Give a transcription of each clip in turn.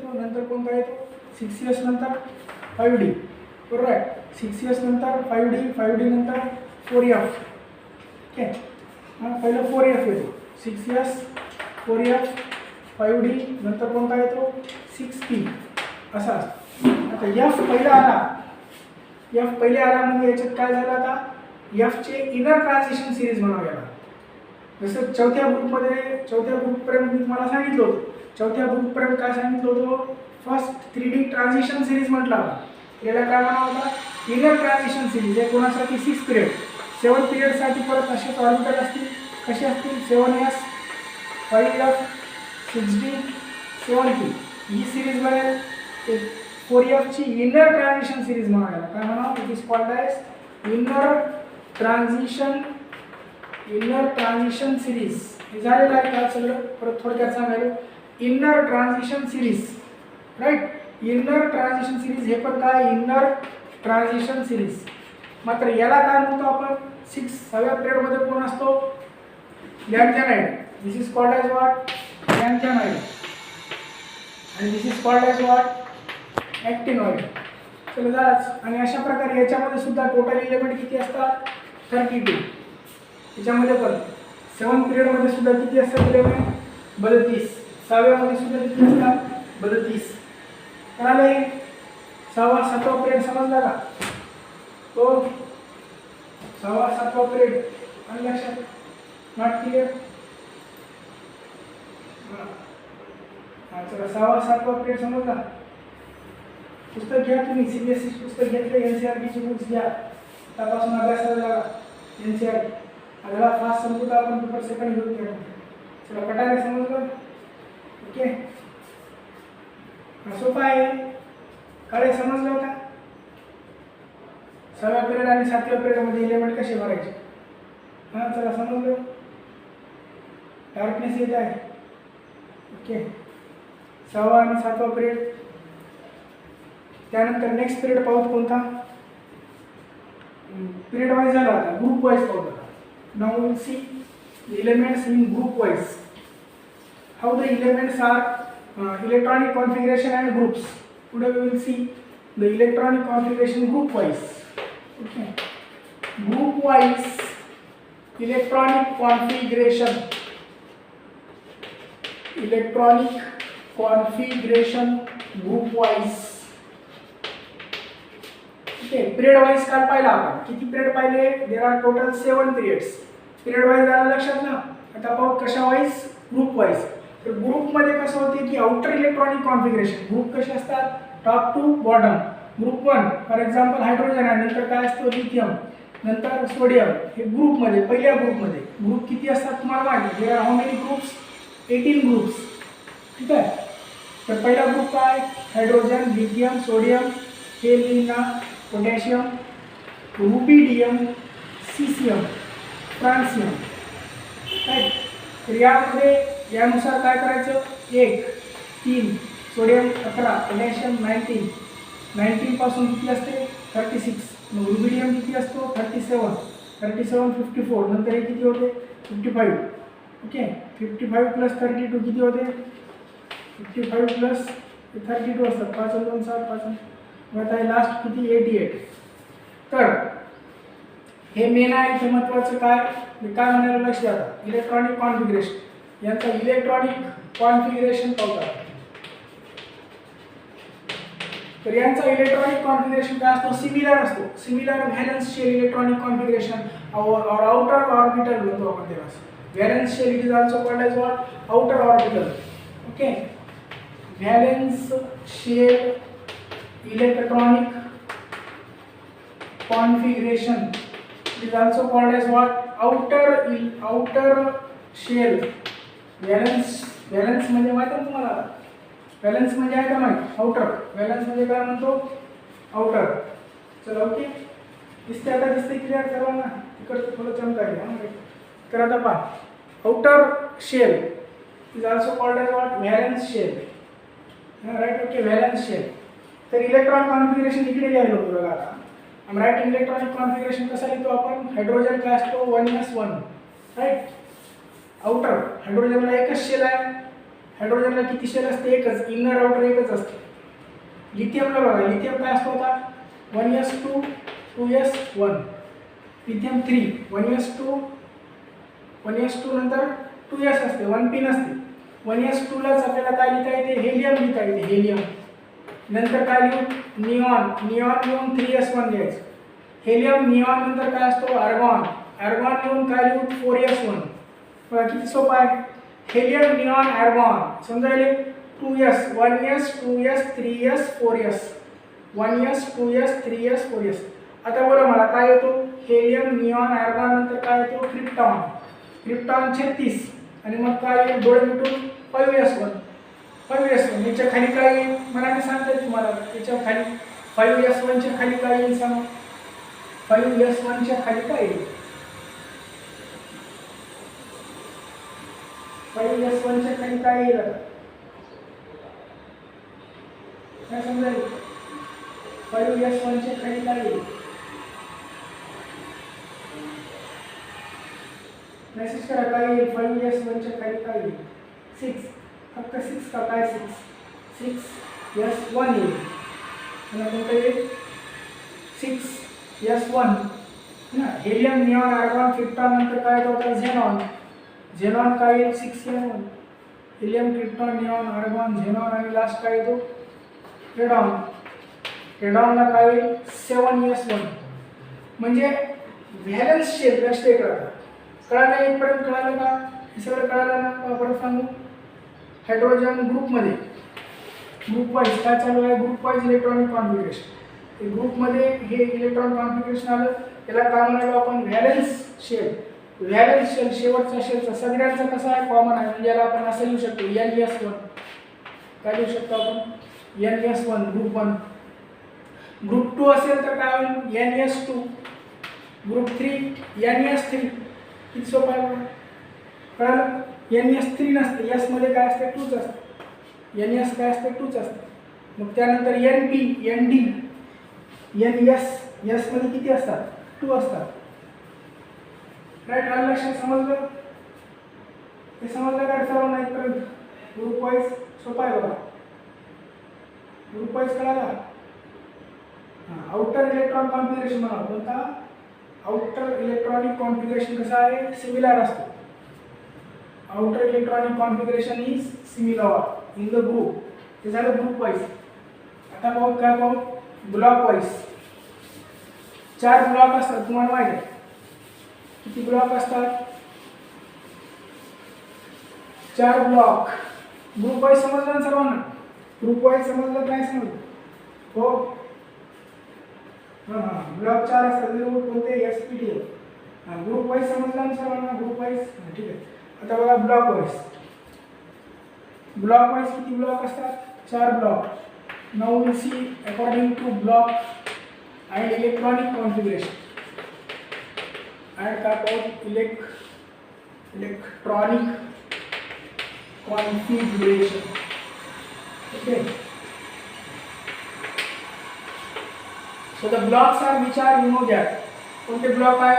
येतो, नंतर कोणता येतो 6s नंतर 5d, बरोबर आहे. 6s नंतर 5d, 5d नंतर 4f. ओके, पहिलं 4f येतो, 6s 4f 5d नंतर कोणता येतो 6p असा असतो. आता f पहिला आला, f पहिले आला म्हणजे याच्यात काय झालं, आता f चे इनर ट्रान्झिशन सिरीज म्हणावं याला. जसं चौथ्या ग्रुपपर्यंत मी तुम्हाला सांगितलं होतं, चौथ्या ग्रुपपर्यंत काय सांगितलं होतं, फर्स्ट 3D ट्रान्झिशन सिरीज म्हटला होता. याला काय म्हणावं होता, इनर ट्रान्झिशन सिरीज. हे कोणासाठी 6 पिरियड, 7 पिरियडसाठी परत असेच ऑर्बिटल असतील. कसे असतील 7s 5f 6d 7p. ही सिरीज बनेल 4f ची इनर ट्रान्झिशन सिरीज म्हणायला काय म्हणावं, it is called as inner transition series. हे झालेलं आहे का सगळं, परत थोडक्यात सांगायला inner transition series, right. Inner transition series हे पण काय, इनर ट्रान्झिशन सिरीज. मात्र याला काय म्हणतो आपण, 6व्या पिरियड मध्ये कोण असतो, लॅंथेनाइड. दिस इज कॉल्ड एज व्हॉट, लॅंथेनाइड. आणि दिस इज कॉल्ड एज व्हॉट, ॲक्टिनॉइड. चला झालंच. आणि अशा प्रकारे याच्यामध्ये सुद्धा टोटल एलिमेंट किती असतात 32. याच्यामध्ये पण 7 पिरियड मध्ये सुद्धा किती असतात एलिमेंट 32. 6व्या मध्ये सुद्धा किती असतात 32. कळाले, 6वा 7वा पिरियड समजला का, तो 6वा 7वा पिरियड आणि लक्षात, नॉट क्लिअर. चला 6वा 7वा पिरियड समजला. पुस्तक घ्या तुम्ही, CBSE पुस्तक घेतलं, NCERT बुक्स घ्या, त्यापासून अभ्यास करायला NCERT. आला फास्ट समजून आपण पेपर सेकंड घेऊन घ्या. चला पटाने समजलं, ओके. सोपा आहे, काळे समजलं का. 6व्या पिरियड आणि 7व्या पिरियड मध्ये एलिमेंट कसे भरायचे, हां चला समजलं. डार्कनेस येत आहे, ओके. 6वा आणि 7वा पिरियड. त्यानंतर नेक्स्ट पिरियड पाहू कोणता, पिरियड वाइज झाला, आता ग्रुप वाइज पाहू. Now we will see the elements in group wise. How the elements are electronic configuration and groups. Today we will see the electronic configuration group wise. Okay. Group wise electronic configuration. Electronic configuration group wise. Okay. Period wise काय पाहिलं आपण, किती period पाहिले, there are total 7 periods. Period wise आला लक्षात ना. आता पाहू कशा वाईज, ग्रुप वाईज. तर ग्रुप मध्ये कसं होते की आउटर इलेक्ट्रॉनिक कॉन्फिगरेशन, ग्रुप कसे असतात top to bottom. Group 1 for example hydrogen आहे, नंतर काय असतं लिथियम, नंतर सोडियम. हे ग्रुप मध्ये, पहिल्या ग्रुप मध्ये ग्रुप किती असतात तुम्हाला माहिती आहे, there are how many groups, 18 groups. ठीक आहे. तर पहिला ग्रुप काय, हायड्रोजन, लिथियम, सोडियम, हेलिना, potassium, rubidium, caesium, francium. Right. तर यामध्ये यानुसार काय करायचं, 1 3 सोडियम 11, पोटॅशियम 19 पासून किती असते 36. मग रुबिडियम किती असतो 37 54. नंतर हे किती होते 55. ओके. 55 प्लस 32 किती होते, 55 प्लस 32 असतात, 5 आणि 2 7, 5. मग आता लास्ट किती 88. तर हे मेन आहे. इथे महत्त्वाचं काय, काय म्हणायला लक्ष द्या, इलेक्ट्रॉनिक कॉन्फिगरेशन. यांचा इलेक्ट्रॉनिक कॉन्फिगरेशन पाहूया. तर यांचा इलेक्ट्रॉनिक कॉन्फिगरेशन काय असतो, सिमिलर असतो. Similar valence shell electronic configuration और आउटर ऑर्बिटल म्हणतो आपण त्याला. Valence shell it is also called as what, outer orbital. Okay. Valence shell electronic configuration is also called as what, outer shell. valence म्हणजे माहिती आहे तुम्हाला, valence म्हणजे आहे का माहिती, outer. valence म्हणजे काय म्हणतो, outer. चला ओके. दिसते आता, दिसते क्लिअर सर्वांना, इकडचं थोडं चमक आहे हां. तर आता पहा, outer shell is also called as what, valence shell. Right. Okay. valence shell. तर इलेक्ट्रॉन कॉन्फिगरेशन इकडे लिहायला होतं बघा. आता आम राईट. इलेक्ट्रॉनिक कॉन्फिगरेशन कसा लिहितो आपण, हायड्रोजन काय असतो 1s1, राईट. आउटर हायड्रोजनला एकच शेल आहे, हायड्रोजनला किती शेल असते? एकच, इनर आउटर एकच असते. लिथियमला बघा, लिथियम काय असतो आता? 1s2 2s1. Lithium 3 1s2 1s2 नंतर 2s असते, 1 पी नसते. 1s2 लाच आपल्याला काय लिहिता येते? हेलियम लिहिता येते, हेलियम. नंतर काय लिहू? निऑन, निऑन लिहून 3s1 लिहायचं. हेलियम निऑन नंतर काय असतो? आर्गॉन, आर्गॉन लिहून काय लिहू? 4s1. बघा किती सोपं आहे. हेलियम निऑन आर्गॉन समजायले 2s 1s 2s 3s 4s 1s 2s 3s 4s. आता बरं मला काय येतो? हेलियम निऑन आर्गॉन नंतर काय येतो? क्रिप्टॉन, क्रिप्टॉन 36 आणि मग काय येईल? डोळे मिटून 5s1 5s1. याच्या खाली काय येईल? मला नाही सांगता येत तुम्हाला. याच्या खाली 5s1 च्या खाली काय येईल सांगा? 5s1 च्या खाली काय येईल? 5s1 च्या खाली काय येईल? काय समजायला? 5s1 च्या खाली काय येईल? मेसेज करा काय येईल? 5s1 च्या खाली काय येईल? 6. फक्त 6 का काय? 6s1 येईल. आणि कोणतं येईल? 6s1 ना. हेलियम निऑन आर्गॉन क्रिप्टॉन नंतर काय होतं? झेनॉन, झेनॉन काय येईल? 6s1. Helium krypton neon argon xenon आणि लास्ट काय येतो? रेडॉन, रेडॉनला काय येईल? 7s1. म्हणजे व्हॅलेन्स शेल लक्षात करा. कळालं? इथपर्यंत कळालं का? हे सगळं कळालं ना? परत सांगू. हायड्रोजन ग्रुपमध्ये ग्रुप वाईज काय चालू आहे? Group wise electronic configuration. हे ग्रुपमध्ये हे इलेक्ट्रॉन कॉन्फिगरेशन आलं, त्याला काय म्हणालो आपण? Valence shell. व्हॅलेन्स शेल शेवटचा शेलचा सगळ्यांचा कसा आहे? कॉमन आहे. म्हणजे याला आपण असं लिहू शकतो NS1. काय लिहू शकतो आपण? NS1 group 1. ग्रुप 2 असेल तर काय होईल? NS2. Group 3 NS3. किती सोपं आहे बघा. कळालं? NS3 नसते, S मध्ये काय असते? 2च असते. NS काय असते? 2च असते. मग त्यानंतर NP ND NS, S मध्ये किती असतात? 2 असतात. राईट? आलं लक्षात? समजलं? हे समजलं का सर्व? नाही तर ग्रुप वाईज सोपं आहे बघा. ग्रुप वाईज कळाला? हां. आउटर इलेक्ट्रॉन कॉन्फिगरेशन म्हणा. कोणता? आउटर इलेक्ट्रॉनिक कॉन्फिगरेशन कसा आहे? सिमिलर असतो. Outer electronic configuration is similar in the group. हे झालं ग्रुप वाईज. आता पाहू काय पाहू? Block wise. 4 ब्लॉक असतात, तुम्हाला माहिती आहे. किती ब्लॉक असतात? 4 ब्लॉक. ग्रुप वाईज समजलं ना सर्वांना? ग्रुप वाईज समजलं काय? समजलं? हो. हां, ब्लॉक 4 असतात. कोणते? SPTF. हां, ग्रुप वाईज समजलं ना सर्वांना? ग्रुप वाईज ठीक आहे. आता बघा ब्लॉक वाईज. ब्लॉक वाईज किती ब्लॉक असतात? 4 block. Now will see according to block and electronic configuration. And talk about electronic configuration. Okay. So the blocks are which are, you know that. कोणते block आहे?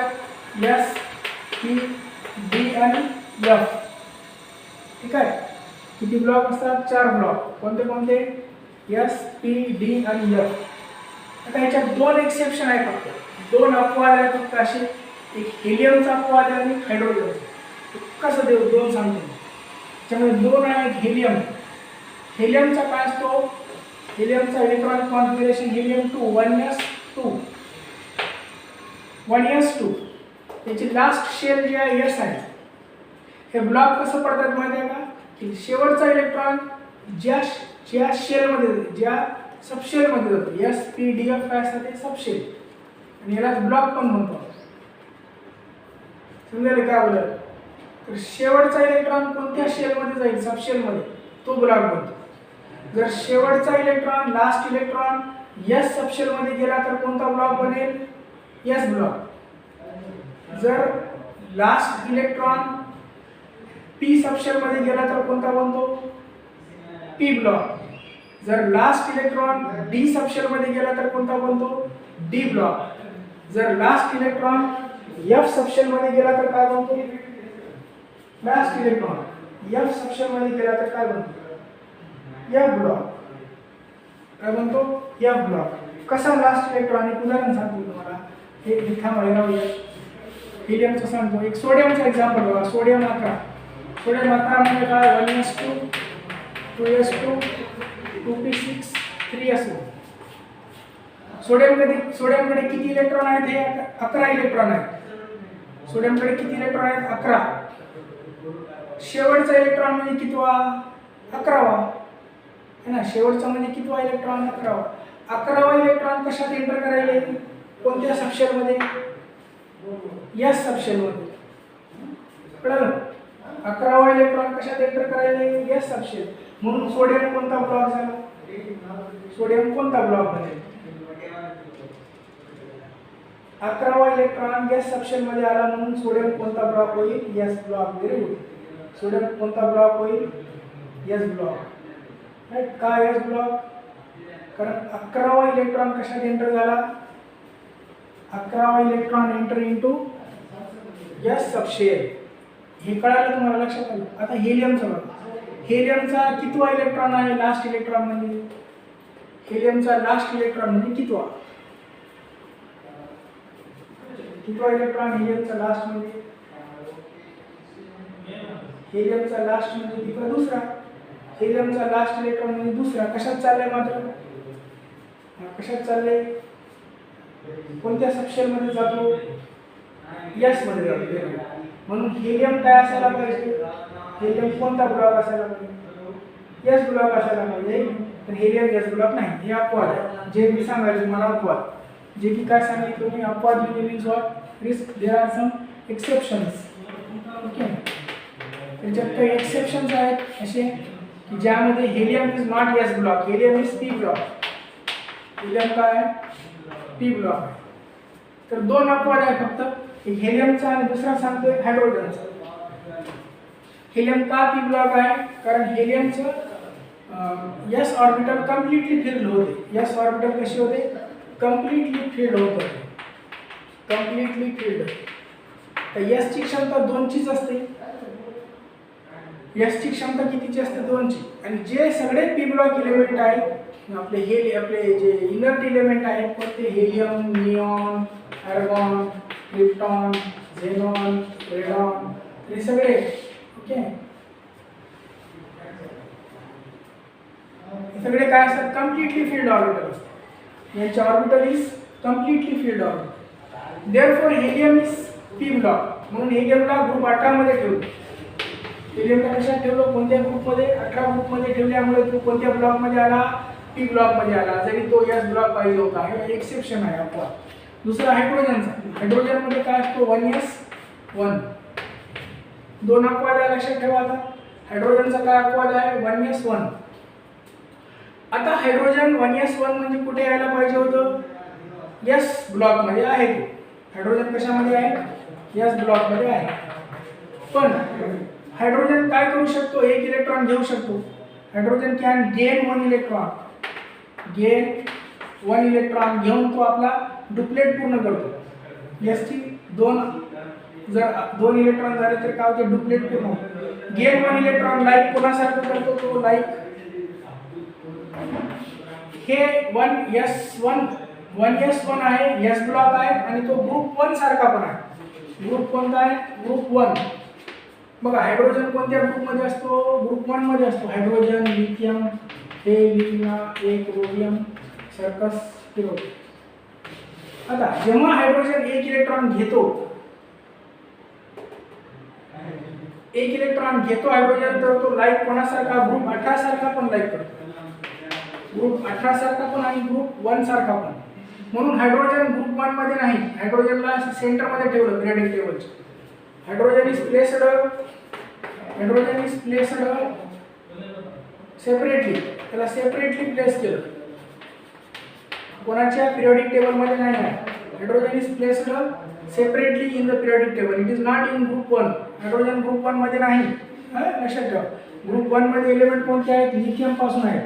S, P, D आणि F. ठीक आहे. किती block असतात? 4 block. कोणते कोणते? S, P, D आणि F. आता याच्यात 2 एक्सेप्शन आहे फक्त. 2 अपवाद आहेत फक्त असे. एक हेलियमचा अपवाद आहे आणि हायड्रोजनचा. कसं देऊ? 2 सांगतो. त्यामुळे 2 आहे. हेलियम, हेलियमचा काय असतो? हेलियमचा electronic configuration helium 2 1s2 1s2. त्याची लास्ट शेल जी आहे S आहे. हे ब्लॉक कसं पडतात माहिती आहे का? की शेवटचा इलेक्ट्रॉन ज्या शेलमध्ये, ज्या सबशेलमध्ये जातो. SPDF काय असतात? ते सबशेल. आणि याला ब्लॉक पण म्हणतो. समजायला काय बोलत? तर शेवटचा इलेक्ट्रॉन कोणत्या शेलमध्ये जाईल? सबशेलमध्ये, तो ब्लॉक बनतो. जर शेवटचा इलेक्ट्रॉन, लास्ट इलेक्ट्रॉन S सबशेलमध्ये गेला तर कोणता ब्लॉक बनेल? S block. जर लास्ट इलेक्ट्रॉन P सबशेलमध्ये गेला तर कोणता बनतो? P block. जर लास्ट इलेक्ट्रॉन D सबशेलमध्ये गेला तर कोणता बनतो? D block. जर लास्ट इलेक्ट्रॉन F सबशेलमध्ये गेला तर काय बनतो? लास्ट इलेक्ट्रॉन एफ सबशेलमध्ये गेला तर काय बनतो एफ ब्लॉक. काय बनतो एफ ब्लॉक. कसा लास्ट इलेक्ट्रॉन एक उदाहरण सांगतो तुम्हाला. हे लिथाम हिलियमचं सांगतो. एक सोडियमचं एक्झाम्पल बघा. सोडियम 11. सोडियम 11 म्हणजे काय 1s2 2s2 2p6 3s2. सोडियमकडे किती इलेक्ट्रॉन आहेत? हे 11 इलेक्ट्रॉन आहेत. सोडियमकडे किती इलेक्ट्रॉन आहेत? 11. शेवटचा इलेक्ट्रॉन म्हणजे कितवा? 11वा है ना. शेवटचा म्हणजे कितवा इलेक्ट्रॉन? 11वा. 11वा इलेक्ट्रॉन कशात एंटर करायले? कोणत्या सबशेलमध्ये? एस सबशेलमध्ये. कळलं? 11वा इलेक्ट्रॉन कशात एंटर करायले? S subshell. म्हणून सोडियम कोणता ब्लॉक झाला? सोडियम कोणता ब्लॉक बनेल? 11वा इलेक्ट्रॉन एस सबशेलमध्ये आला म्हणून सोडियम कोणता ब्लॉक होईल? S block. Very good. Sodium कोणता ब्लॉक होईल? S block. राईट. का एस ब्लॉक? कारण 11वा इलेक्ट्रॉन कशात एंटर झाला? 11वा electron enter into S subshell. हे कळालं तुम्हाला? लक्षात आलं? आता हेलियमचं बघा. हेलियमचा कितवा इलेक्ट्रॉन आहे? लास्ट इलेक्ट्रॉन म्हणजे हेलियमचा लास्ट इलेक्ट्रॉन म्हणजे कितवा? कितवा इलेक्ट्रॉन हेलियमचा लास्ट म्हणजे? हेलियमचा लास्ट म्हणजे कितवा? दुसरा. हेलियमचा लास्ट इलेक्ट्रॉन म्हणजे दुसरा. कशात चाललंय मात्र? कशात चाललंय? कोणत्या सबशेलमध्ये जातो? एस मध्ये जातो. म्हणून हेलियम काय असायला पाहिजे? हेलियम कोणता ब्लॉक असायला पाहिजे? एस ब्लॉक असायला पाहिजे. पण हेलियम एस ब्लॉक नाही. हे अपवाद आहे. जे मी सांगायचं मला अपवाद. जे की काय सांगितलं मी? अपवाद म्हणजे means what? Risk. There are some exceptions. Okay. त्याच्यात काही एक्सेप्शन्स आहेत असे की ज्यामध्ये helium is not S block. Helium is P block. Helium काय? पी ब्लॉक आहे. तर दोन अपवाद आहे फक्त. एक हेलियमचा आणि दुसरा सांगतोय हायड्रोजनचा. हेलियम का पी ब्लॉक आहे? कारण हेलियमचं एस ऑर्बिटल कम्प्लिटली फिल्ड होते. एस ऑर्बिटल कशी होते? कम्प्लिटली फिल्ड होत होते. Completely filled. तर एसची क्षमता 2चीच असते. एसची क्षमता कितीची असते? 2ची. आणि जे सगळे पी ब्लॉक एलिमेंट आहेत आपले जे इनर्ट एलिमेंट आहेत ते helium, neon, argon, krypton, xenon, radon, हे सगळे ओके हे सगळे काय असतात? कम्प्लिटली फिल्ड ऑर्बिटल असतात. यांचे orbital is completely filled orbital. Therefore helium is P block. म्हणून हेलियमला ग्रुप 18 मध्ये ठेवतो. हेलियमला कशात ठेवलं? कोणत्या ग्रुपमध्ये? 18 ग्रुपमध्ये ठेवल्यामुळे तो कोणत्या ब्लॉकमध्ये आला? पी ब्लॉकमध्ये आला. जरी तो एस ब्लॉक पाहिजे होता. हे एक्सेप्शन आहे अपवाद. दुसरा हायड्रोजनचा. हायड्रोजनमध्ये काय असतो? 1s1. दोन अपवाद आहे लक्षात ठेवा. आता हायड्रोजनचा काय अपवाद आहे? 1s1. आता हायड्रोजन 1s1 म्हणजे कुठे यायला पाहिजे होतं? एस ब्लॉकमध्ये आहे. तो हायड्रोजन कशामध्ये आहे? एस ब्लॉकमध्ये आहे. पण हायड्रोजन काय करू शकतो? एक इलेक्ट्रॉन घेऊ शकतो. Hydrogen can gain 1 electron. Gain 1 electron घेऊन तो आपला डुप्लेट पूर्ण करतो. एसची जर 2 इलेक्ट्रॉन झाले तर काय होते? डुप्लेट पूर्ण होतो. गेन 1 इलेक्ट्रॉन लाईक कोणासारखं करतो? तो लाईक हे 1s1 आहे. एस ब्लॉक आहे आणि तो ग्रुप 1 सारखा पण आहे. ग्रुप कोणता आहे? ग्रुप 1. बघा हायड्रोजन कोणत्या ग्रुपमध्ये असतो? ग्रुप 1 मध्ये असतो. हायड्रोजन, लिथियम, हेलियम, एक रोडियम, सर्कस, हिरोड. आता जेव्हा हायड्रोजन एक इलेक्ट्रॉन घेतो हायड्रोजन तर तो लाईक कोणासारखा? ग्रुप 18 सारखा पण लाईक करतो. ग्रुप 18 सारखा पण आणि ग्रुप 1 सारखा पण. म्हणून हायड्रोजन ग्रुप 1 मध्ये नाही. हायड्रोजनला सेंटर मध्ये ठेवलं पिरियडिक टेबलच्या. Hydrogen is placed separately. त्याला सेपरेटली प्लेस केलं. कोणाच्या? पिरियडिक टेबल मध्ये नाही आहे. Hydrogen is placed separately in the periodic table. It is not in group 1. Hydrogen group 1 मध्ये नाही. लक्षात ठेवा. ग्रुप 1 मध्ये एलिमेंट कोणते आहेत? लिथियम पासून आहेत.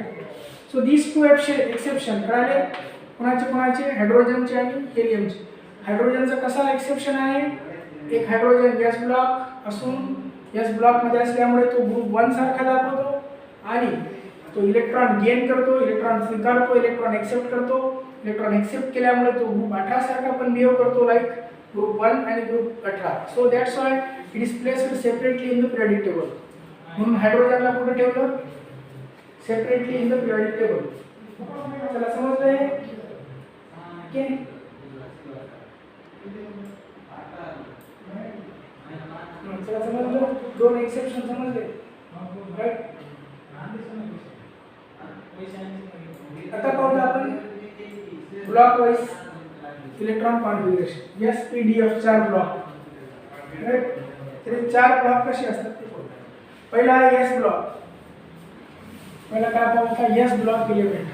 सो दीज टू एक्सेप्शन कळाले? कोणाचे? हायड्रोजनचे आणि हेलियमचे. हायड्रोजनचा कसा एक्सेप्शन आहे? एक हायड्रोजन गॅस ब्लॉक असून एस ब्लॉकमध्ये असल्यामुळे तो ग्रुप 1 सारखा दाखवतो आणि तो इलेक्ट्रॉन गेन करतो, इलेक्ट्रॉन स्वीकारतो, इलेक्ट्रॉन एक्सेप्ट करतो. इलेक्ट्रॉन एक्सेप्ट केल्यामुळे तो ग्रुप 18 सारखा पण बिहेव करतो लाईक ग्रुप 1 आणि group 18. So that's why it is placed separately in the periodic table. म्हणून हायड्रोजनला कुठे ठेवलं? Separately in the periodic table. चला समजलंय? ओके. चला समजलं? दोन एक्सेप्शन समजले, राईट? आता पाहूया आपण block wise electron configuration. SPDF 4 block, right? तर 4 ब्लॉक कसे असतात ते पाहू. पहिला आहे S ब्लॉक. पहिला काय पाहू का? S block element.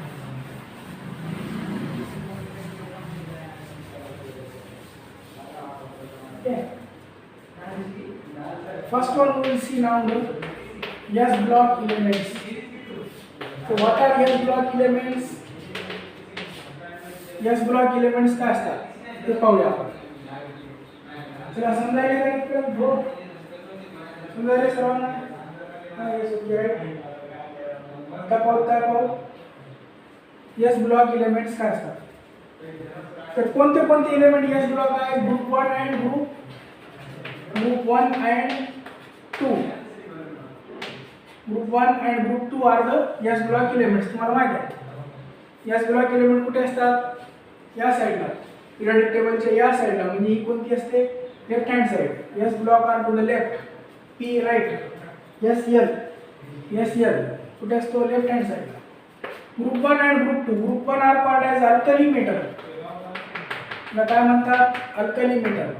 Okay. First one we will see now the S block elements. So what are S block elements? S block elements काय असतात ते पाहूया आपण. चला समजायला काय इकडे बघ. समजायला सर्वांना? हां येस ओके राईट. आता पाहू S ब्लॉक एलिमेंट्स काय असतात. तर कोणते कोणते एलिमेंट S ब्लॉक आहे? Group 1 and group 1 and 2. Group 1 and group 2 are the S block elements. तुम्हाला माहिती आहे S block element कुठे असतात? या साइडला, पिरियडिक टेबलच्या या साइडला. म्हणजे ही कोणती असते? Left hand side. S block are to the left, P right, SL कुठे असतो? लेफ्ट हँड साइडला. Group 1 and group 2. Group 1 are called as alkali metal. काय म्हणतात? Alkali metal.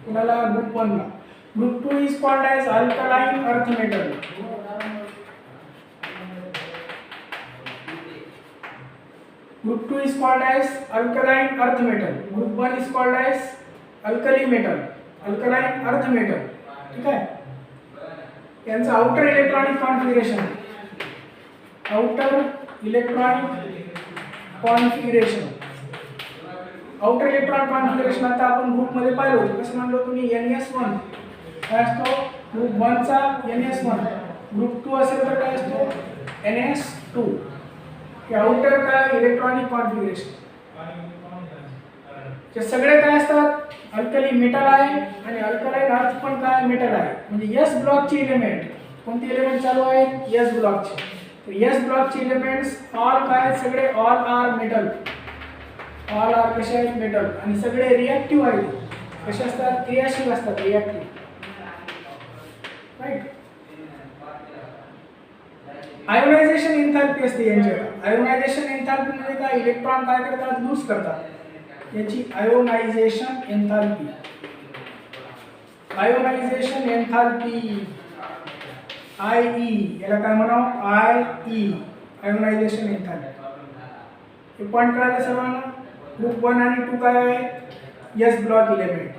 कुणाला? ग्रुप 1 ला. Group 2 is called as alkaline earth metal. Group 2 is called as alkaline earth metal. Group 1 is called as alkali metal, alkaline earth metal. ठीक आहे. यांचं outer electronic configuration, outer electronic configuration, outer electronic configuration आता आपण group मध्ये पाहिलं. कसं म्हणलो तुम्ही? NS1 काय असतो? ग्रुप 1 चा NS1. ग्रुप 2 असेल तर काय असतो? NS2. हे आउटर काय? Electronic configuration. हे सगळे काय असतात? अल्कली मेटल आहे आणि अल्कलाइन अर्थ पण काय? मेटल आहे. म्हणजे S ब्लॉकचे एलिमेंट कोणते एलिमेंट चालू आहेत? S ब्लॉकचे. तर S ब्लॉकचे एलिमेंट्स ऑल काय? सगळे all are metal. All are कसे आहेत? मेटल. आणि सगळे रिएक्टिव्ह आहेत. कसे असतात? क्रियाशील असतात, रिएक्टिव्ह, राईट? आयोनायझेशन एन्थॅल्पी असते यांच्याकडे. आयोनायझेशन एन्थॅल्पी म्हणजे काय? इलेक्ट्रॉन काय करतात? लूज करतात. याची ionisation enthalpy. Ionisation enthalpy IE, याला काय म्हणावं? IE, ionisation enthalpy. हे पॉइंट कळाले सर्वांना? ग्रुप 1 आणि 2 काय आहे? S block element.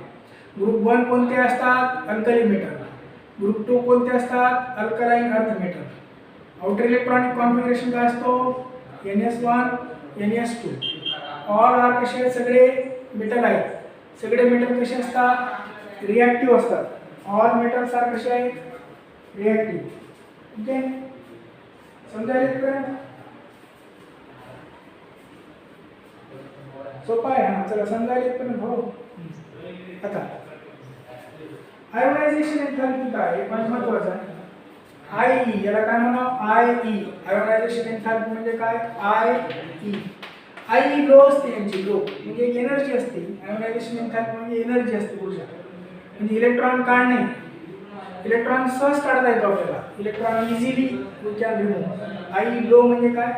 ग्रुप 1 कोणते असतात? Alkali metal. ग्रुप 2 कोणते असतात? Alkaline earth metal. Outer electronic configuration काय असतो? NS1, NS2. ऑल आर कसे आहेत? सगळे मेटल आहेत. सगळे मेटल कसे असतात? रिएक्टिव्ह असतात. ऑल मेटल्स आर कसे आहेत? रिएक्टिव्ह. ओके, समजायला का? सोपा आहे हा. चला समजायला पण हो. आता आयोनायझेशन एन्थॅल्पी काय? हे पण महत्त्वाचं आहे. IE, याला काय म्हणावं? IE, आयोनायझेशन एन्थॅल्पी म्हणजे काय? IE लो असते यांची. लो म्हणजे एनर्जी असते. आयोनायझेशन एन्थॅल्पी म्हणजे एनर्जी असते ऊर्जा. म्हणजे इलेक्ट्रॉन काढणे, इलेक्ट्रॉन सहज काढता येतो आपल्याला. Electron easily we can remove. IE low म्हणजे काय?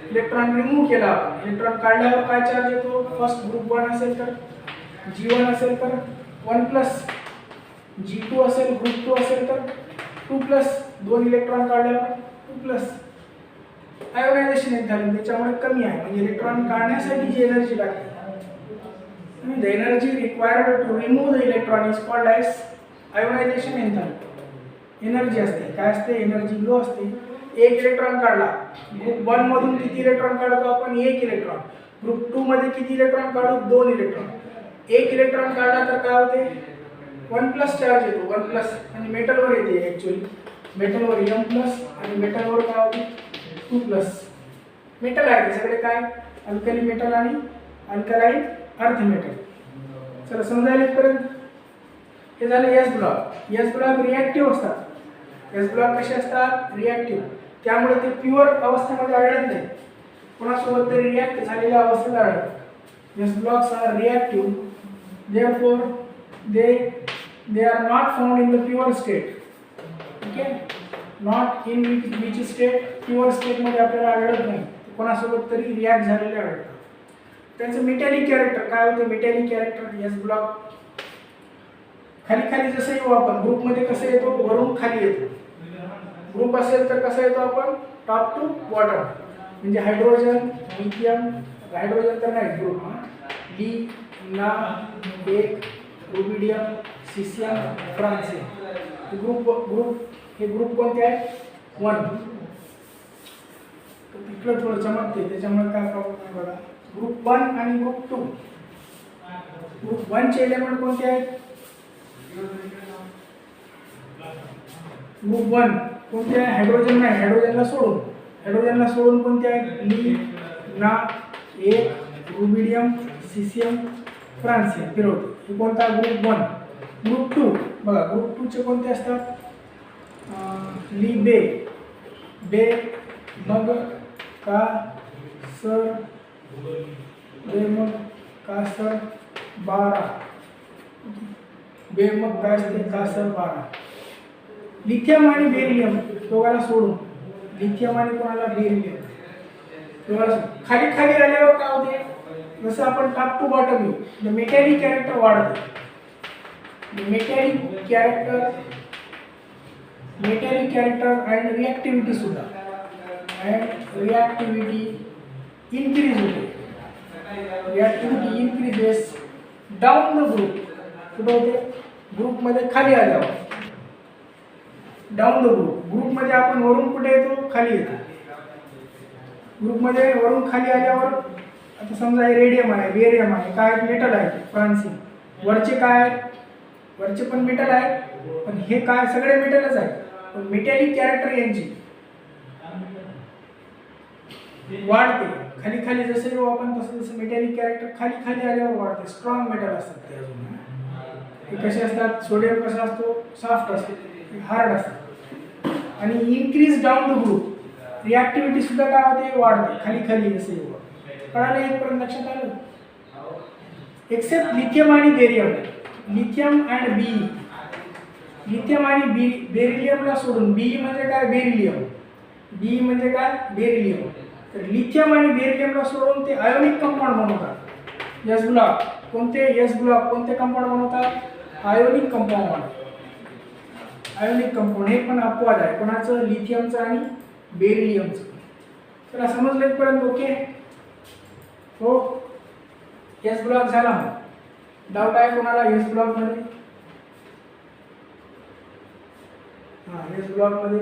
इलेक्ट्रॉन रिमूव्ह केला आपण. इलेक्ट्रॉन काढल्यावर काय चार्ज येतो? फर्स्ट ग्रुप 1 असेल तर G1 असेल तर 1+, G2 असेल, ग्रुप 2 असेल तर 2+, 2 इलेक्ट्रॉन काढल्यावर 2+. आयोनायझेशन एन्थॅल्पी त्याच्यामुळे कमी आहे. म्हणजे इलेक्ट्रॉन काढण्यासाठी जी एनर्जी लागते, the energy required to remove the electron is called as ionization enthalpy. Energy असते काय? असते एनर्जी लो असते. एक इलेक्ट्रॉन काढला, ग्रुप 1 मधून किती इलेक्ट्रॉन काढतो आपण? 1 इलेक्ट्रॉन. ग्रुप 2 मध्ये किती इलेक्ट्रॉन काढू? 2 इलेक्ट्रॉन. 1 इलेक्ट्रॉन काढला तर काय होते? 1+ चार्ज येतो. 1+ म्हणजे मेटलवर येते ॲक्च्युली. मेटलवर M प्लस आणि मेटलवर काय होते 2 प्लस. मेटल आहे ते सगळे काय अल्कली मेटल आणि अल्कलाईन अर्थ मेटल. चला समजायला इथपर्यंत. हे झालं S block. S block reactive असतात. एस ब्लॉक कसे असतात रिॲक्टिव्ह, त्यामुळे ते प्युअर अवस्थेमध्ये आढळत नाही, कोणासोबत तरी रिॲक्ट झालेल्या अवस्थेत आढळतात. S blocks are reactive, therefore they are not found in the pure state. Okay, not in which state, pure state मध्ये आपल्याला आढळत नाही, कोणासोबत तरी रिॲक्ट झालेले आढळतात. त्यांचं मेटॅलिक कॅरेक्टर काय होते. मेटॅलिक कॅरेक्टर एस ब्लॉक खाली खाली जसं येऊ आपण ग्रुपमध्ये कसं येतो वरून खाली येतो. ग्रुप असेल तर कसं येतो आपण टॉप टू बॉटम, म्हणजे हायड्रोजन लिथियम, हायड्रोजन तर नाही ग्रुप ली ना एक रुबिडियम सीसियम फ्रान्सियम. ग्रुप हे ग्रुप कोणते आहेत 1. इकडं थोडं चमकते त्याच्यामुळे काय प्रॉब्लेम नाही बघा. ग्रुप 1 आणि ग्रुप 2. ग्रुप 1 चे एलिमेंट कोणते आहेत. ग्रुप 1 कोणते आहे हायड्रोजन नाही, हायड्रोजनला सोडून कोणते आहेत ली ना एक रुबिडियम सीसियम फ्रान्सियम फिरवते. हे कोणता ग्रुप 1. ग्रुप 2 बघा. ग्रुप 2 चे कोणते असतात ली बे मग का सर बे मग का सर 12 बे मग काय असते का सर 12. लिथियम आणि बेरिलियम दोघांना सोडून, लिथियम आणि कोणाला बेरिलियम दोघांना खाली खाली आल्यावर काय होते जसं आपण टॉप टू बॉटम येऊ द मेटॅलिक कॅरेक्टर वाढते. मेटॅलिक कॅरेक्टर अँड रिॲक्टिव्हिटी सुद्धा इन्क्रीज होते. रिॲक्टिव्हिटी इन्क्रीजेस डाऊन द ग्रुप. कुठं होते ग्रुपमध्ये खाली आल्यावर डाऊन द ग्रुप. ग्रुपमध्ये आपण वरून कुठे येतो खाली येतो. ग्रुपमध्ये वरून खाली आल्यावर आता समजा हे रेडियम आहे बेरियम आहे काय मेटल आहे फ्रान्सियम. वरचे काय आहेत वरचे पण मेटल आहेत, पण हे काय सगळे मेटलच आहेत, पण मेटॅलिक कॅरेक्टर यांची वाढते. खाली खाली जसं येऊ आपण तसं जसं मेटॅलिक कॅरेक्टर खाली खाली आल्यावर वाढते. स्ट्रॉंग मेटल असतात ते अजून. हे कसे असतात सोडियम कसा असतो सॉफ्ट असतो, हार्ड असतो. आणि इन्क्रीज डाऊन द ग्रुप. रिॲक्टिव्हिटी सुद्धा काय होते वाढते खाली खाली जसं येऊ. कळालं इथपर्यंत लक्षात आलं. एक्सेप्ट लिथियम आणि barium. Lithium and B. Lithium आणि बेरिलियमला सोडून बी म्हणजे काय बेरिलियम. बी म्हणजे काय बेरिलियम. तर लिथियम आणि बेरिलियमला सोडून ते आयोनिक कंपाऊंड बनवतात. एस ब्लॉक कोणते एस ब्लॉक कोणते कंपाऊंड बनवतात आयोनिक कंपाऊंड. आयोनिक कंपाऊंड हे पण अपवाद आहे कोणाचं लिथियमचं आणि बेरिलियमचं. तर समजलं इथपर्यंत ओके हो. एस ब्लॉक झाला. डाऊट आहे कोणाला एस ब्लॉक मध्ये. एस ब्लॉक मध्ये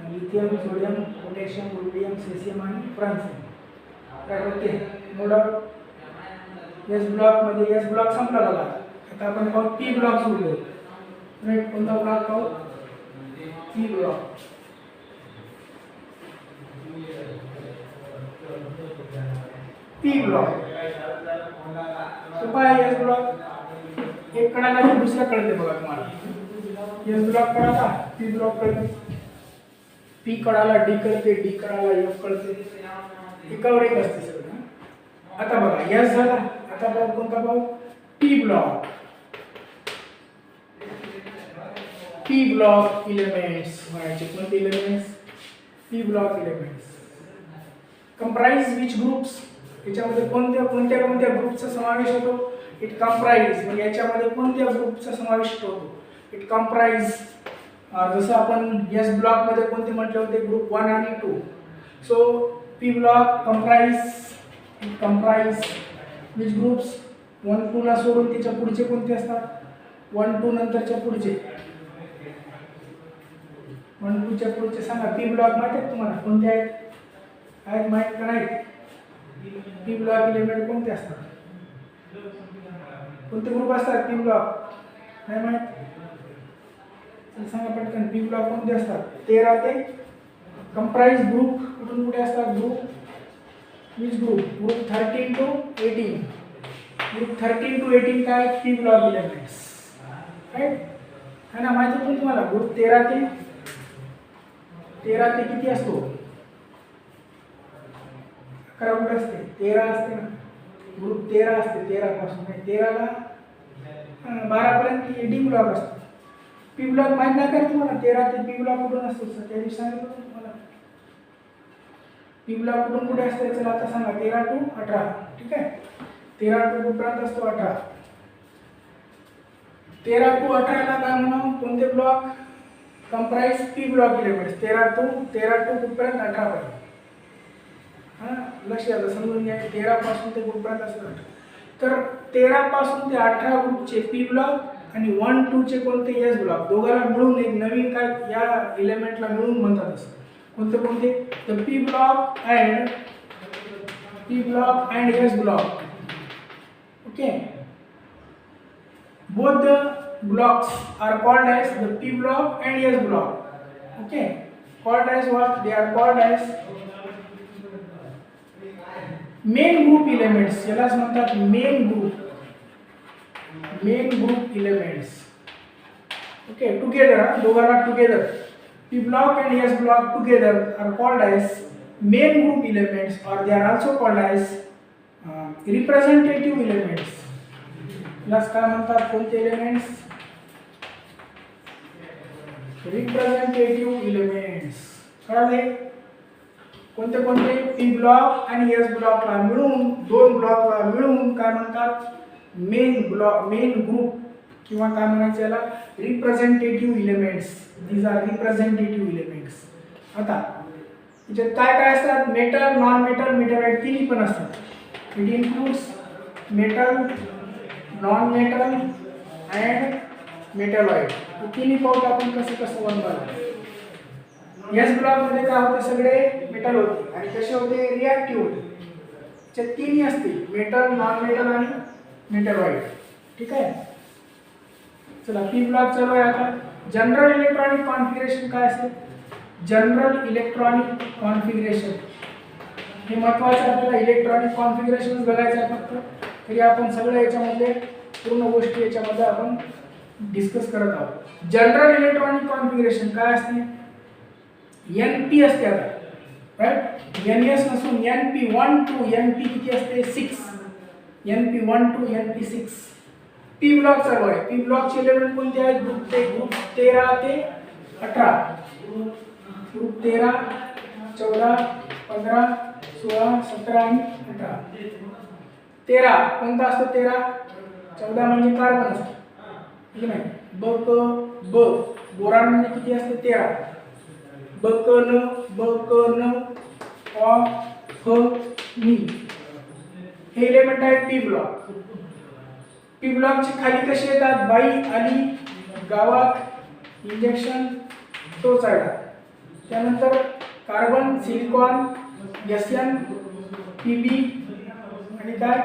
lithium sodium potassium rubidium caesium आणि फ्रान्सियम काय okay no doubt. S block मध्ये एस ब्लॉक संपला बघा. आता आपण पाहू पी ब्लॉक सुरू करू. राईट कोणता ब्लॉक पाहू पी ब्लॉक. पी ब्लॉक सोपा आहे. एस ब्लॉक एक कडाला दुसरा कळते बघा तुम्हाला. एस ब्लॉक कळाला पी ब्लॉक कळते. पी कळाला डी कळते, डी कळाला एफ कळते. एकावर एक असते सगळं. आता बघा एस झाला. आता बघा कोणता पाहू P block. P block elements म्हणायचे कोणते elements P block elements comprise which groups. याच्यामध्ये कोणत्या कोणत्या कोणत्या ग्रुपचा समावेश होतो. इट कंप्राइज म्हणजे याच्यामध्ये कोणत्या ग्रुपचा समावेश होतो. इट कंप्राइज जसं आपण एस ब्लॉक मध्ये कोणते म्हटले होते ग्रुप 1 आणि 2. So P block comprise which groups 1 2 ला सोडून त्याच्या पुढचे कोणते असतात 1 2 नंतरच्या पुढचे 1 2 च्या पुढचे सांगा. पी ब्लॉक माहिती आहे तुम्हाला कोणते आहेत माहित का नाही. पी ब्लॉक एलिमेंट कोणते असतात कोणते ग्रुप असतात पी ब्लॉक नाही माहित. तर सांगा पटकन पी ब्लॉक कोणते असतात? 13 ते कंप्राइज ग्रुप कुठून कुठे असतात? Group which group? Group 13 to 18. Group 13 to 18 काय? P block elements, right? है ना? माहिती आहे तुम्हाला ग्रुप 13 ते किती असतो? 11 कुठे असते? 13 असते ना. ग्रुप 13 असते. 13 पासून 13 ला 12 पर्यंत डी ब्लॉक असतो. पी ब्लॉक माहित नाही का तुम्हाला? 13 ते पी ब्लॉक कुठून असतो? त्या दिवशी सांगितलं तुम्हाला. पी ब्लॉक कुठून कुठे असते? चला आता सांगा. 13 to 18, ठीक आहे? 13 to कुठपर्यंत असतो? 18. 13 to 18 ला काय म्हणू? कोणते block? Comprise P block elements. 13 to कुठपर्यंत? 18 पर्यंत. हां, लक्ष द्या, समजून घ्या. 13 पासून ते कुठपर्यंत असतात? तर 13 पासून ते 18 ग्रुपचे पी ब्लॉक आणि 1 2 चे कोणते? S block. दोघांना मिळून एक नवीन काय या एलिमेंटला मिळून म्हणतात असं. कोणते कोणते? The P block and S block. Okay, both the blocks are called as the p block and s block. Okay, called as what? They are called as main group elements. यालाच म्हणतात main group elements. Okay, together, दोघांना together, p block and s block together are called as main group elements, or they are also called as representative elements. यालाच काय म्हणतात? कोणते elements? Representative elements. कळले? कोणते कोणते? पी ब्लॉक आणि S ब्लॉकला मिळून, दोन ब्लॉकला मिळून काय म्हणतात? मेन ग्रुप, किंवा काय म्हणायचं याला? Representative elements. These are representative elements. आता याच्यात काय काय असतात? मेटल, नॉन मेटल, मेटलॉइड तिन्ही पण असतात. It includes metal, non metal and metalloid. तिन्ही पाहू आपण कसं कसं बनवायचं. एस ब्लॉक मध्ये काय होते? सगळे मेटल होते. आणि कसे होते? रिॲक्टिव्ह होते. त्याच्यात तिन्ही असतील, मेटल, नॉन मेटल आणि मेटलॉइड. ठीक आहे? चला, पी ब्लॉक चालू आहे आता. जनरल इलेक्ट्रॉनिक कॉन्फिगरेशन काय असेल? जनरल इलेक्ट्रॉनिक कॉन्फिगरेशन हे महत्त्वाचं. आपल्याला इलेक्ट्रॉनिक कॉन्फिगरेशन बघायचं आहे फक्त. तरी आपण सगळं याच्यामध्ये पूर्ण गोष्टी याच्यामध्ये आपण डिस्कस करत आहोत. जनरल इलेक्ट्रॉनिक कॉन्फिगरेशन काय असते? NP असते आता, राईट? NS नसून NP 1 to NP किती असते? 6. NP 1 to NP 6. P block चालू आहे. पी ब्लॉकचे एलिमेंट कोणते आहेत? ग्रुप 13 ते 18. ग्रुप 13, 14, 15, 16, 17 आणि 18. 13 कोणता असतो? 13, 14 म्हणजे कार्बन असतो, ठीक आहे? बोरान म्हणजे किती असते? 13. बकन नी हे एलिमेंट आहेत पी ब्लॉक. पी ब्लॉकची खाली कशी येतात? बाई आली गावात, इंजेक्शन तो चालला. त्यानंतर कार्बन, सिलिकॉन, SN, PB आणि काय?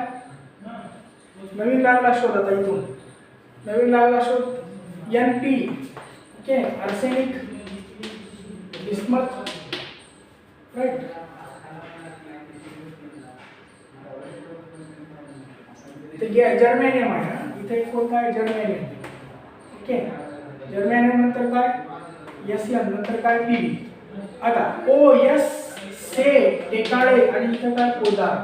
नवीन लागला शोध. आता इथून नवीन लागला शोध NP. Okay, arsenic, bismuth, right? ते जर्मेनियम आहे. इथे कोण काय? जर्मेनियम. ओके, जर्मेनियम नंतर काय? SN नंतर काय? PB. आता OS से टेकाळे आणि इथं काय? Podar.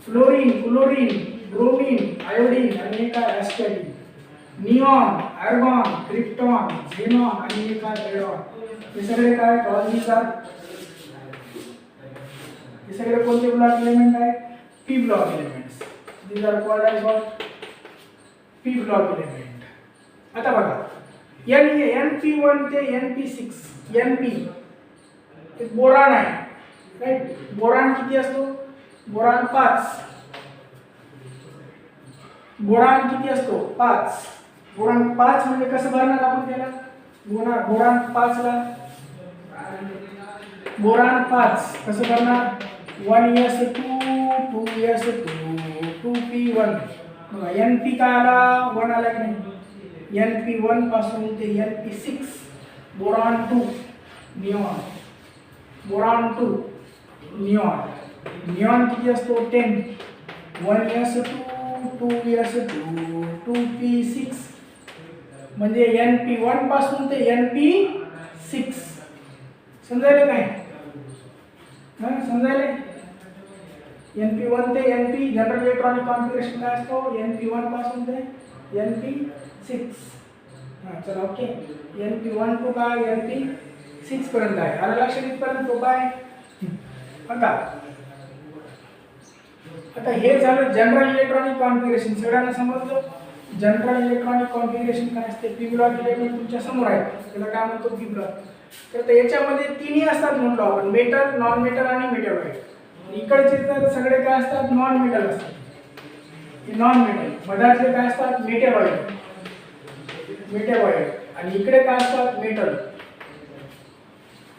Fluorine, chlorine, bromine, iodine आणि हे काय? Astatine. Neon, argon, krypton, xenon आणि हे काय? रेडॉन. हे सगळे काय? हे सगळे कोणते ब्लॉक एलिमेंट आहेत? P block elements. These are called as what? P block element. आता बघा, NP1 ते NP6. NP एक बोरान आहे, राईट? बोरान किती असतो? बोरान 5. बोरान किती असतो? 5. बोरान 5 म्हणजे कसं भरणार आपण त्याला? बोरान 5 ला बोरान 5 कसं भरणार? 1s2 2s2 2p1. बघा, NP काय आला? 1 आला की नाही? NP1 पासून ते NP6 boron 2 neon, boron 2 neon, neon किती असतो 10, 1s2 2s2 2p6 म्हणजे NP1 पासून ते NP6 समजायले काय? समजायले NP1 ते NP जनरल इलेक्ट्रॉनिक कॉन्फिगरेशन काय असतो NP1 पासून ते NP6 चला ओके NP1 टू काय NP6 पर्यंत आहे आलं लक्षात इथपर्यंत सोपं आहे आता हे झालं जनरल इलेक्ट्रॉनिक कॉन्फिगरेशन सगळ्यांना समजलं जनरल इलेक्ट्रॉनिक कॉन्फिगरेशन काय असते पी ब्लॉक इलेक्ट्रॉनिक तुमच्या समोर आहे त्याला काय म्हणतो पी ब्लॉक तर याच्यामध्ये तिन्ही असतात म्हणतो आपण मेटल नॉन मेटल आणि मेटलॉइड इकडचे तर सगळे काय असतात नॉन मेटल असतात नॉन मेटल मधातले काय असतात मेटलॉइड आणि इकडे काय असतात मेटल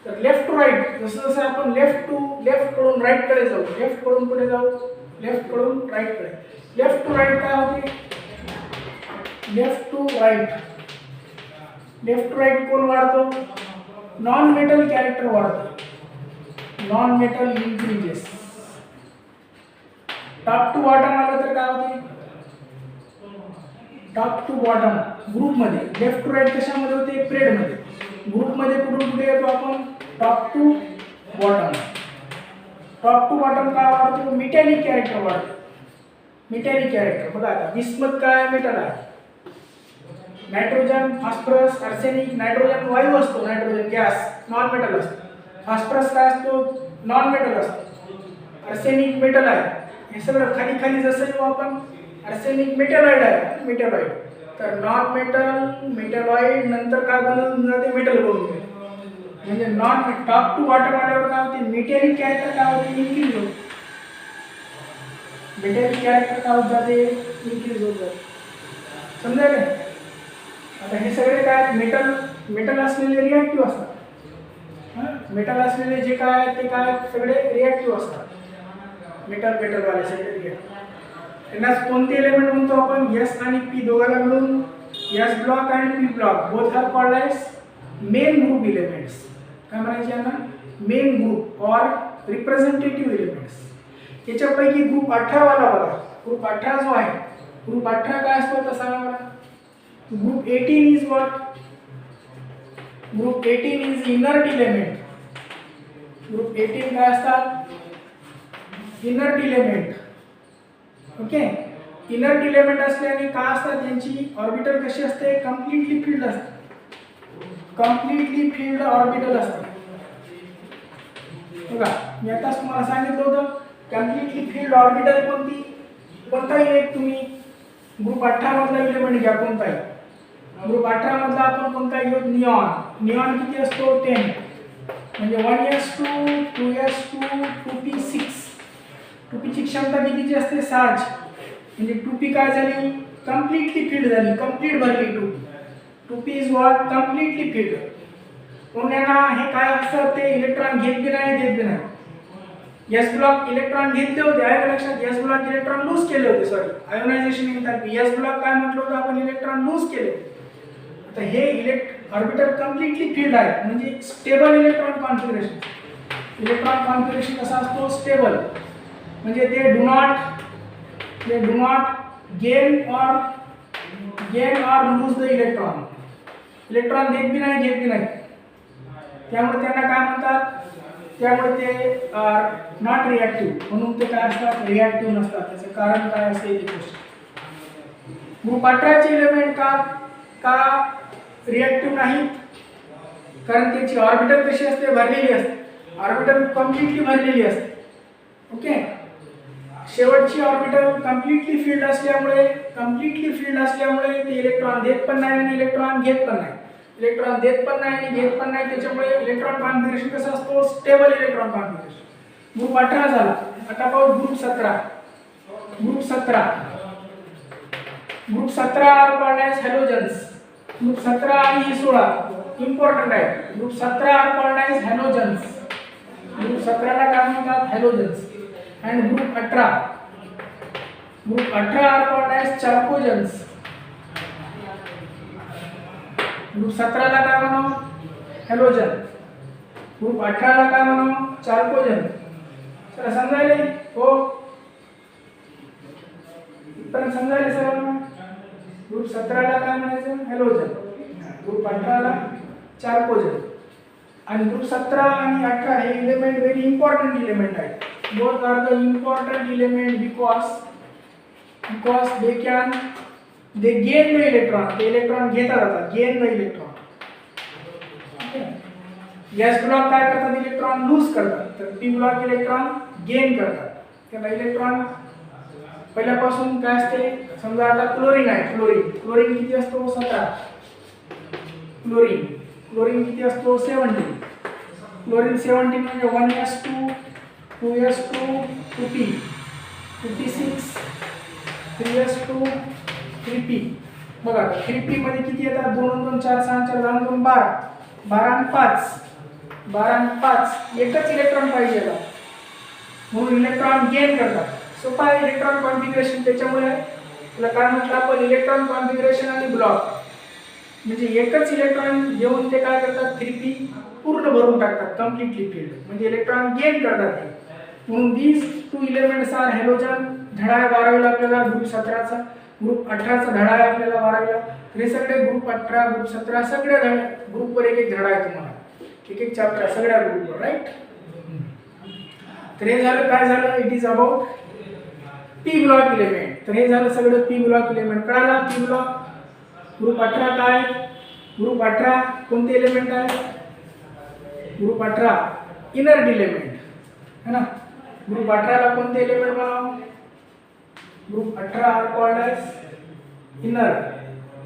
तर लेफ्ट टू राईट जसं जसं आपण लेफ्ट कडून राईट कडे जाऊ लेफ्ट कडून पुढे जाऊ लेफ्ट कडून राईट कडे लेफ्ट टू राईट काय होते लेफ्ट टू राईट कोण वाढतो नॉन मेटल कॅरेक्टर वाढतो non metal increases top to bottom आलं तर काय होते टॉप टू बॉटम ग्रुप मध्ये लेफ्ट टू राईट कशामध्ये होते पिरियड मध्ये ग्रुप मध्ये कुठून कुठे येतो आपण टॉप टू बॉटम काय वाढतो मेटॅलिक कॅरेक्टर वाढतो मेटॅलिक कॅरेक्टर बघा आता बिस्मथ काय मेटल आहे नायट्रोजन फॉस्फरस आर्सेनिक नायट्रोजन वायू असतो नायट्रोजन गॅस नॉन मेटल असतो फॉस्फरस काय असतो नॉन मेटल असतो आर्सेनिक मेटल आहे हे सगळं खाली खाली जसं येऊ आपण आर्सेनिक मेटलॉइड आहे मेटलॉइड तर नॉन मेटल मेटलॉइड नंतर काय बनवून जाते मेटल बनून जाते म्हणजे नॉन टॉप टू बॉटम आल्यावर काय होते मेटॅलिक कॅरेक्टर काय होते इन्क्रीज होते मेटॅलिक कॅरेक्टर काय होत जाते इन्क्रीज होत जाते समजायला आता हे सगळे काय मेटल असलेले रिॲक्टिव्ह असतात मेटल असलेले जे काय ते काय सगळे रिॲक्टिव्ह असतात मेटलवाले सगळे रिॲक्टिव्ह त्यांना कोणते एलिमेंट म्हणतो आपण एस आणि पी दोघांना मिळून एस ब्लॉक आणि P block both are called as main group elements काय म्हणायचे यांना main group or representative elements याच्यापैकी ग्रुप 18 वाला बघा ग्रुप 18 जो आहे ग्रुप 18 काय असतो तसा बघा group 18 is what group 18 is inert element group 18 काय असतात inert element okay inert element असल्याने काय असतात यांची ऑर्बिटल कशी असते कंप्लीटली फिल्ड असते कंप्लीटली फिल्ड ऑर्बिटल असते बघा मी आताच तुम्हाला सांगितलं होतं कंप्लीटली फिल्ड ऑर्बिटल कोणताही एक तुम्ही ग्रुप 18 मधला एलिमेंट घ्या कोणताही ग्रुप 18 मधला आपण कोणताही घेऊ निऑन किती असतो 10 म्हणजे 1s2 2s2 2p6 2p ची क्षमता कितीची असते 6 म्हणजे 2p काय झाली कंप्लीटली फिल्ड झाली कंप्लीट भरली 2p is what completely filled पुन्हा हे काय असतं ते इलेक्ट्रॉन घेत बी नाही देत बी नाही एस ब्लॉक इलेक्ट्रॉन घेतले होते आहे का लक्षात एस ब्लॉक इलेक्ट्रॉन लूज केले होते sorry ionization enthalpy S block काय म्हटलं होतं आपण इलेक्ट्रॉन लूज केले आता हे ऑर्बिटल कंप्लीटली फिल्ड आहे म्हणजे स्टेबल इलेक्ट्रॉन कॉन्फिगरेशन कसा असतो स्टेबल म्हणजे ते डू नॉट गेन और लूज द इलेक्ट्रॉन देत बी नाही त्यामुळे त्यांना काय म्हणतात त्यामुळे ते आर नॉट रिॲक्टिव्ह म्हणून ते काय असतात रिॲक्टिव्ह नसतात त्याचं कारण काय असते ते ग्रुप 18 चे एलिमेंट का रिॲक्टिव्ह नाही कारण त्याची ऑर्बिटल कशी असते भरलेली असते ऑर्बिटल कंप्लीटली भरलेली असते ओके शेवटची ऑर्बिटल कंप्लीटली फिल्ड असल्यामुळे ते इलेक्ट्रॉन देत पण नाही आणि इलेक्ट्रॉन घेत पण नाही त्याच्यामुळे इलेक्ट्रॉन कॉन्फिगरेशन कसं असतो स्टेबल इलेक्ट्रॉन कॉन्फिगरेशन ग्रुप 18 झाला आता पाहू group 17 are called as halogens group 17 आणि 16 इम्पॉर्टंट आहे group 17 are called as halogens group 17 ला काय म्हणतात halogens and group 18 are called as chalcogens group 17ला काय म्हणावं? हॅलोजन. ग्रुप 18ला काय म्हणावं? चाल्कोजन. चला समजायले हो, इथपर्यंत समजायले सर्वांना. ग्रुप 17ला काय म्हणायचं? हॅलोजन. ग्रुप 18ला चाल्कोजन. आणि ग्रुप 17 आणि 18 हे इलेमेंट व्हेरी इम्पॉर्टंट इलेमेंट आहे. Both are the important element because they gain the electron. ते इलेक्ट्रॉन घेतात आता, gain the electron. Gas block काय करतात? इलेक्ट्रॉन लूज करतात. तर पी ब्लॉक इलेक्ट्रॉन गेन करतात. त्याला इलेक्ट्रॉन पहिल्यापासून काय असते? समजा आता क्लोरीन आहे. क्लोरीन किती असतो? 17. क्लोरीन किती असतो? 17. क्लोरीन 17 म्हणजे 1s2 2s2 2p 2p6 3s2 3p. बघा 3p मध्ये किती येतात? 2 2 4 6 4 2 2 12 12 आणि 5 एकच इलेक्ट्रॉन पाहिजे याला, म्हणून इलेक्ट्रॉन गेन करतात. सोपा आहे इलेक्ट्रॉन कॉन्फिगरेशन. त्याच्यामुळे तुला काय म्हटलं आपण? इलेक्ट्रॉन कॉन्फिगरेशन आणि ब्लॉक म्हणजे एकच इलेक्ट्रॉन घेऊन ते काय करतात? 3p पूर्ण भरून टाकतात, कम्प्लिटली फिल्ड. म्हणजे इलेक्ट्रॉन गेन करतात ते. म्हणून these two elements are halogen. धडा आहे 12वीला आपल्याला ग्रुप 17चा. ग्रुप 18चा धडा आहे आपल्याला 12वीला. हे सगळे ग्रुप 18 ग्रुप 17 सगळे ग्रुपवर एक धडा आहे तुम्हाला, एक चॅप्टर सगळ्या ग्रुपवर, राईट. तर हे झालं काय झालं? It is about P block element. तर हे झालं सगळं पी ब्लॉक इलेमेंट. कळाला? P block. ग्रुप 18 काय? ग्रुप 18 कोणते एलिमेंट आहे? ग्रुप 18 इनर इलेमेंट है ना. ग्रुप 18ला कोणते एलिमेंट बनाव? Group 18 are called as inert.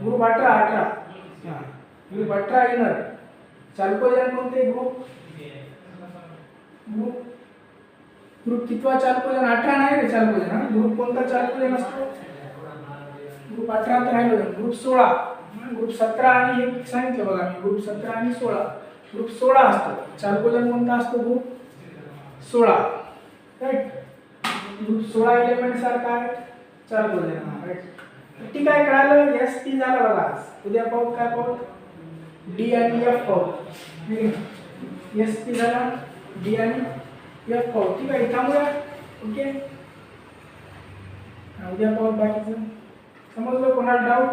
Group 18 group 18 inert. Chalcogen कोणते? ग्रुप कितवा चाल्कोजन? 18 नाही रे चाल्कोजन. हा ग्रुप कोणता चाल्कोजन असतो? ग्रुप 18 तर हायड्रोजन. ग्रुप 16. ग्रुप 17 आणि हे सांगितलं बघा मी, ग्रुप 17 आणि 16. ग्रुप 16 असतो. चाल्कोजन कोणता असतो? Group 16, right. Group 16 elements are काय? Chalcogen, right. ठीक आहे, कळालं? एस टी झालं बघा. उद्या पाहू काय पाहू? डी आणि एफ पाहू. एस टी झाला, डी आणि एफ पाहू. ठीक आहे, थांबूया. ओके, उद्या पाहू बाकीचं. समजलं? कोणाला डाऊट?